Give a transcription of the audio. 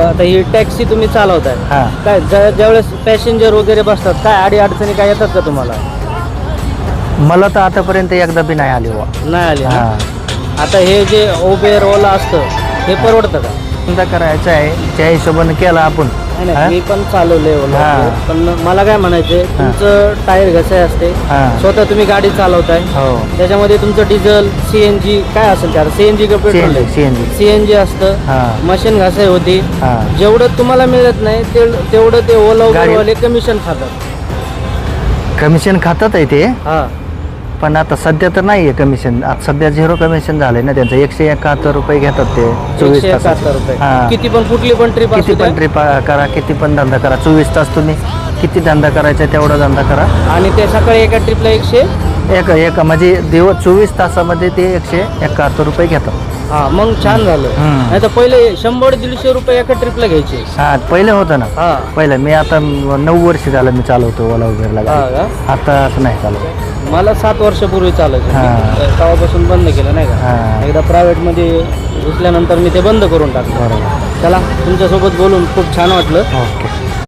आता ही टॅक्सी तुम्ही चालवताय, हां. काय ज्यावेळेस पॅसेंजर वगैरे बसतात काय अडी अडचणी काय येतात का तुम्हाला? मला तर आतापर्यंत एकदा बी नाही आली बुवा. नाही आली ना? हां. आता हे जे उबेर ओला असतं हे परवडतं का? धंदा करायचा आहे त्या हिशोबाने केला आपण. नाही हां? मी पण चालवलंय ओला हां. उबेर. पण मला काय म्हणायचंय, तुमचं टायर घसाय असते, हां. स्वतः तुम्ही गाडी चालवताय, हो. त्याच्यामध्ये तुमचं डिझेल CNG काय असेल त्याला, CNG का पेट्रोल? CNG. CNG असतं, हां. मशीन घासाय होती. हां. जेवढं तुम्हाला मिळत नाही तेवढं ते ओला गाडी- उबेरवाले कमिशन खातात. कमिशन खातात आहे ते, हा पण आता सध्या तर नाही आहे कमिशन. आता सध्या 0 कमिशन झालंय ना त्यांचं. 171 रुपये घेतात ते 24 तास. 171 रुपये. हां. किती पण कुठली पण ट्रिप किती पण ट्रिप करा, किती पण धंदा करा, 24 तास तुम्ही किती धंदा करायचा तेवढा धंदा करा. आणि ते सकाळी एका ट्रिपला 100. एक म्हणजे 24 तासामध्ये ते 171 रुपये घेतात. हा मग छान झालं. हम्म. नाही तर पहिले 100-150 रुपये एका ट्रिपला घ्यायचे. हा पहिले होतं ना. हा पहिलं मी आता 9 वर्ष झालं मी चालवतो ओला उबेरला हा गाडी. का? आता असं नाही चालवत. मला 7 वर्षापूर्वी चालायचं. हा. तेव्हापासून बंद केलं नाही का? हा. एकदा प्रायव्हेटमध्ये घुसल्यानंतर मी ते बंद करून टाकलं. बरोबर. चला तुमच्यासोबत बोलून खूप छान वाटलं. ओके.